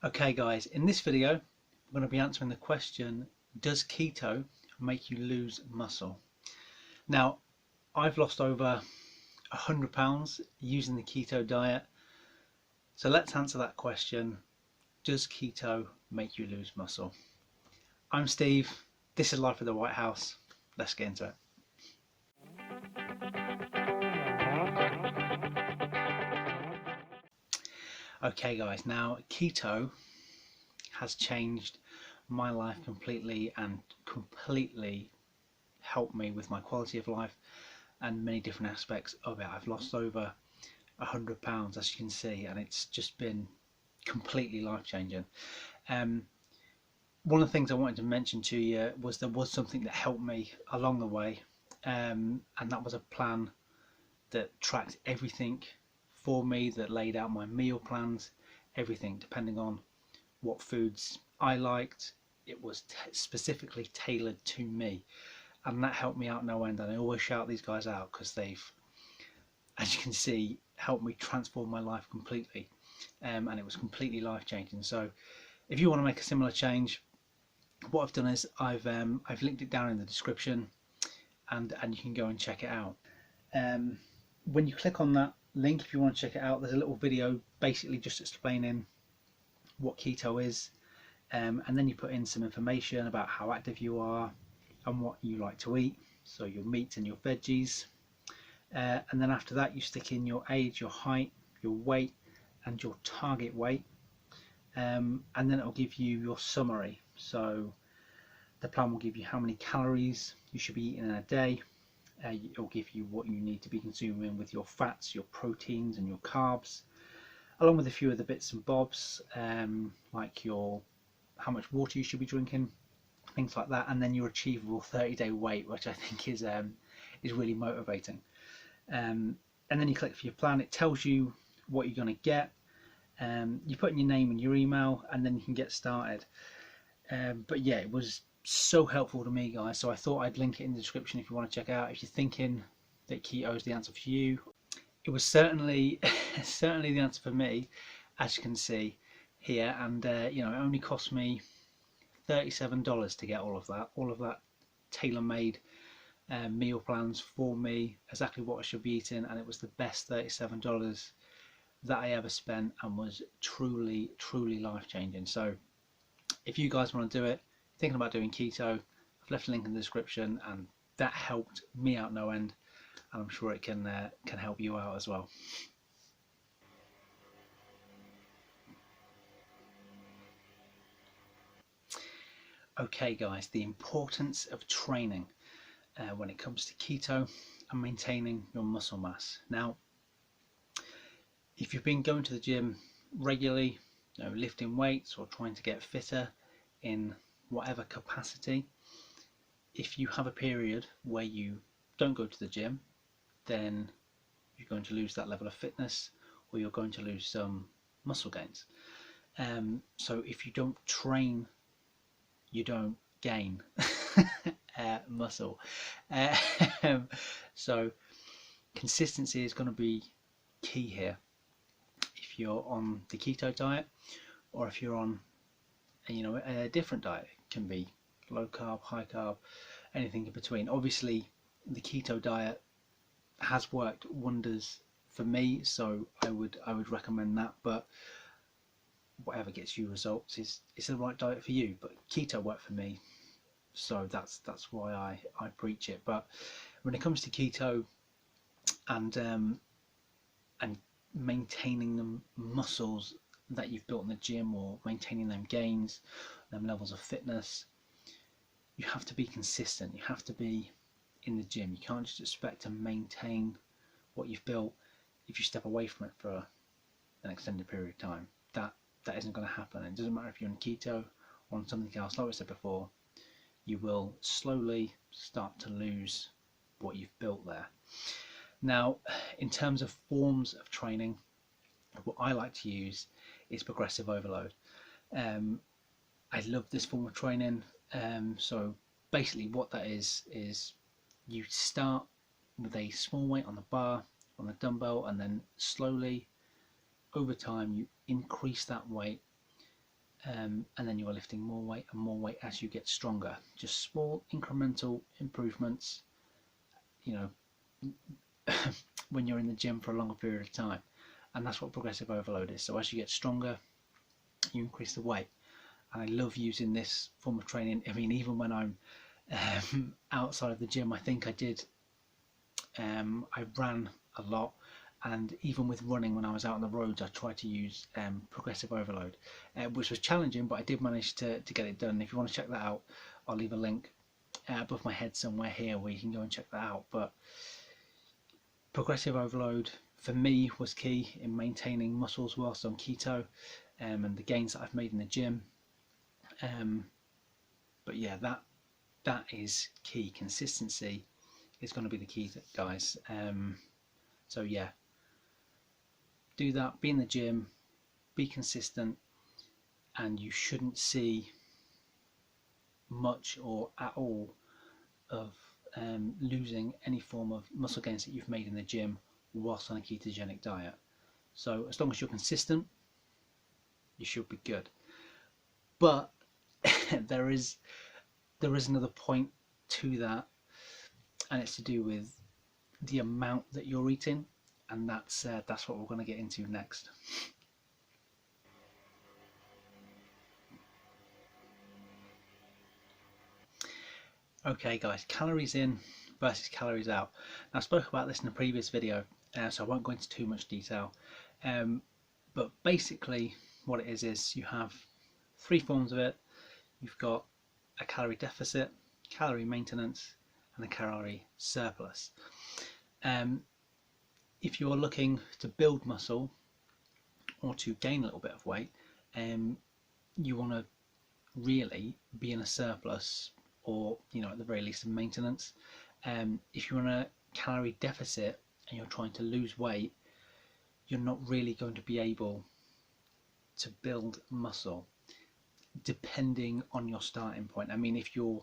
Okay guys, in this video I'm going to be answering the question, does keto make you lose muscle? Now, I've lost over 100 pounds using the keto diet, so let's answer that question. Does keto make you lose muscle? I'm Steve, this is Life at the White House. Let's get into it. Okay guys, now keto has changed my life completely and completely helped me with my quality of life and many different aspects of it. I've lost over 100 pounds, as you can see, and it's just been completely life-changing. One of the things I wanted to mention to you was there was something that helped me along the way, and that was a plan that tracked everything for me, that laid out my meal plans, everything depending on what foods I liked. It was specifically tailored to me, and that helped me out no end. And I always shout these guys out because they've, as you can see, helped me transform my life completely, and it was completely life-changing. So if you want to make a similar change, what I've done is I've linked it down in the description, and you can go and check it out. When you click on that link, if you want to check it out, there's a little video basically just explaining what keto is, and then you put in some information about how active you are and what you like to eat, so your meats and your veggies, and then after that you stick in your age, your height, your weight and your target weight, and then it'll give you your summary. So the plan will give you how many calories you should be eating in a day. It'll give you what you need to be consuming with your fats, your proteins and your carbs, along with a few of the bits and bobs, like how much water you should be drinking, things like that, and then your achievable 30-day weight, which I think is really motivating. And then you click for your plan. It tells you what you're going to get. You put in your name and your email, and then you can get started. But yeah, it was so helpful to me, guys, so I thought I'd link it in the description if you want to check it out, if you're thinking that keto is the answer for you. It was certainly certainly the answer for me, as you can see here, and you know, it only cost me $37 to get all of that tailor-made meal plans for me, exactly what I should be eating, and it was the best $37 that I ever spent, and was truly life-changing. So if you guys want to do it, thinking about doing keto, I've left a link in the description, and that helped me out no end, and I'm sure it can help you out as well. Okay guys, the importance of training when it comes to keto and maintaining your muscle mass. Now, if you've been going to the gym regularly, you know, lifting weights or trying to get fitter in whatever capacity, if you have a period where you don't go to the gym, then you're going to lose that level of fitness, or you're going to lose some muscle gains. So if you don't train, you don't gain muscle. So consistency is going to be key here if you're on the keto diet, or if you're on a different diet. It can be low carb, high carb, anything in between. Obviously the keto diet has worked wonders for me, so I would recommend that, but whatever gets you results is the right diet for you. But keto worked for me, so that's why I preach it. But when it comes to keto and maintaining the muscles that you've built in the gym, or maintaining them gains, them levels of fitness, you have to be consistent. You have to be in the gym. You can't just expect to maintain what you've built if you step away from it for an extended period of time. That isn't going to happen. It doesn't matter if you're on keto or on something else. Like I said before, you will slowly start to lose what you've built there. Now, in terms of forms of training, what I like to use is progressive overload. I love this form of training. So basically what that is you start with a small weight on the bar, on the dumbbell, and then slowly over time you increase that weight and then you are lifting more weight and more weight as you get stronger. Just small incremental improvements, you know, when you're in the gym for a longer period of time. And that's what progressive overload is. So as you get stronger, you increase the weight. And I love using this form of training. I mean, even when I'm outside of the gym, I think I did, I ran a lot, and even with running when I was out on the roads, I tried to use progressive overload, which was challenging, but I did manage to get it done. If you want to check that out, I'll leave a link above my head somewhere here where you can go and check that out. But progressive overload for me was key in maintaining muscles whilst on keto, and the gains that I've made in the gym. But yeah, that is key. Consistency is going to be the key, guys. So yeah, do that, be in the gym, be consistent, and you shouldn't see much or at all of losing any form of muscle gains that you've made in the gym whilst on a ketogenic diet. So as long as you're consistent, you should be good. But there is another point to that, and it's to do with the amount that you're eating, and that's what we're going to get into next. Okay guys, calories in versus calories out. Now, I spoke about this in a previous video, so I won't go into too much detail, but basically what it is you have three forms of it. You've got a calorie deficit, calorie maintenance, and a calorie surplus. If you're looking to build muscle or to gain a little bit of weight, you want to really be in a surplus, or at the very least in maintenance. If you're in a calorie deficit and you're trying to lose weight, you're not really going to be able to build muscle, depending on your starting point. I mean, if your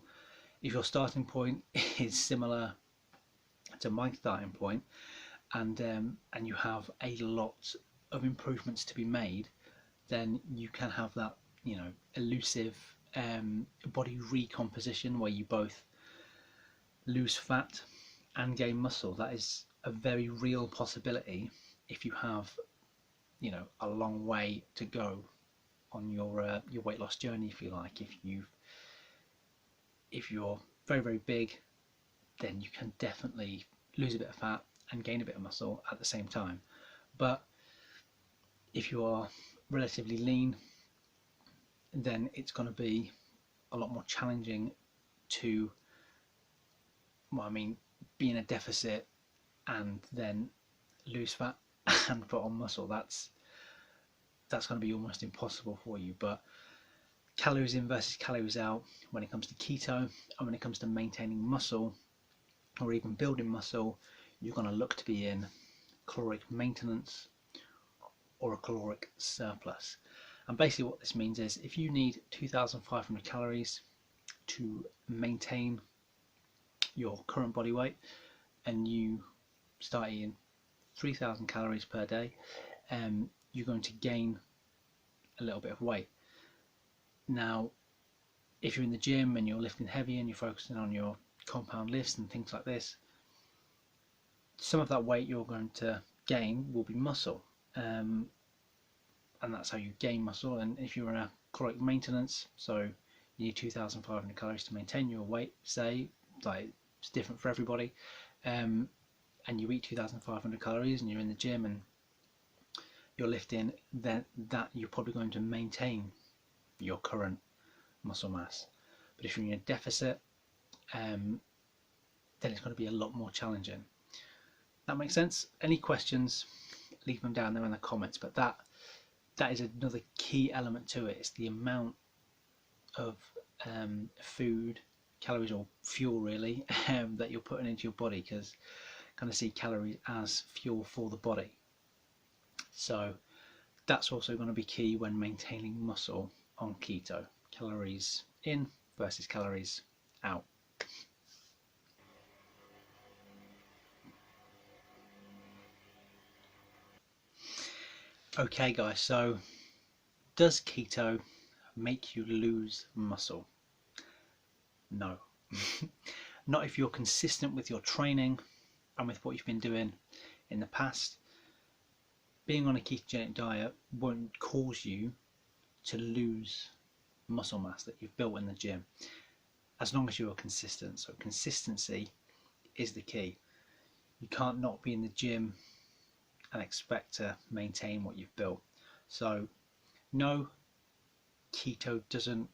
starting point is similar to my starting point, and you have a lot of improvements to be made, then you can have that elusive body recomposition where you both lose fat and gain muscle. That is a very real possibility if you have a long way to go on your weight loss journey, if you like. If you're very, very big, then you can definitely lose a bit of fat and gain a bit of muscle at the same time. But if you are relatively lean, then it's going to be a lot more challenging to be in a deficit and then lose fat and put on muscle. That's going to be almost impossible for you. But calories in versus calories out when it comes to keto, and when it comes to maintaining muscle or even building muscle, you're going to look to be in caloric maintenance or a caloric surplus. And basically what this means is, if you need 2,500 calories to maintain your current body weight, and you start eating 3,000 calories per day, you're going to gain a little bit of weight. Now, if you're in the gym and you're lifting heavy and you're focusing on your compound lifts and things like this, some of that weight you're going to gain will be muscle, and that's how you gain muscle. And if you're in a caloric maintenance, so you need 2,500 calories to maintain your weight, say, like, it's different for everybody, and you eat 2,500 calories and you're in the gym and you're lifting, then that you're probably going to maintain your current muscle mass. But if you're in a deficit, then it's going to be a lot more challenging. That makes sense? Any questions, leave them down there in the comments. But that is another key element to it. It's the amount of food, calories or fuel really, that you're putting into your body, because kind of see calories as fuel for the body. So that's also going to be key when maintaining muscle on keto. Calories in versus calories out. Okay guys, so does keto make you lose muscle? No. Not if you're consistent with your training and with what you've been doing in the past. Being on a ketogenic diet won't cause you to lose muscle mass that you've built in the gym, as long as you are consistent. So consistency is the key. You can't not be in the gym and expect to maintain what you've built. So no, keto doesn't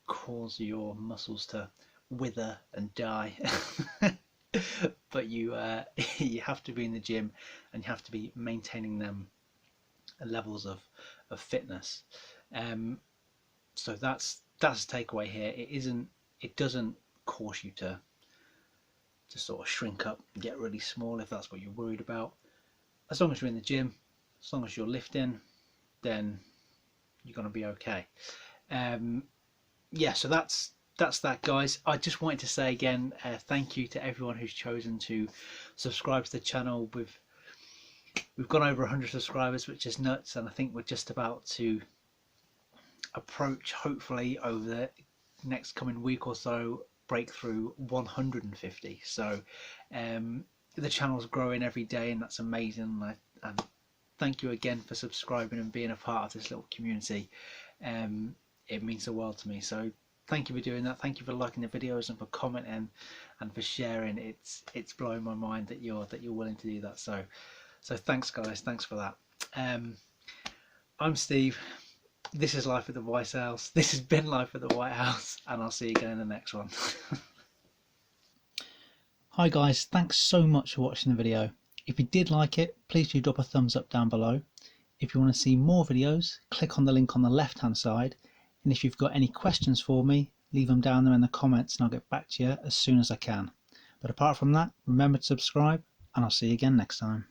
cause your muscles to wither and die. But you you have to be in the gym and you have to be maintaining them levels of fitness. So that's the takeaway here. It doesn't cause you to sort of shrink up and get really small if that's what you're worried about. As long as you're in the gym, as long as you're lifting, then you're going to be okay. Yeah, so that's that, guys. I just wanted to say again, thank you to everyone who's chosen to subscribe to the channel. We've gone over 100 subscribers, which is nuts, and I think we're just about to approach, hopefully over the next coming week or so, break through 150. So the channel's growing every day, and that's amazing. And thank you again for subscribing and being a part of this little community. It means the world to me. So thank you for doing that. Thank you for liking the videos and for commenting and for sharing. It's blowing my mind that you're willing to do that. So thanks, guys. Thanks for that. I'm Steve. This is Life at the White House. This has been Life at the White House, and I'll see you again in the next one. Hi guys, thanks so much for watching the video. If you did like it, please do drop a thumbs up down below. If you want to see more videos, click on the link on the left hand side, and if you've got any questions for me, leave them down there in the comments and I'll get back to you as soon as I can. But apart from that, remember to subscribe, and I'll see you again next time.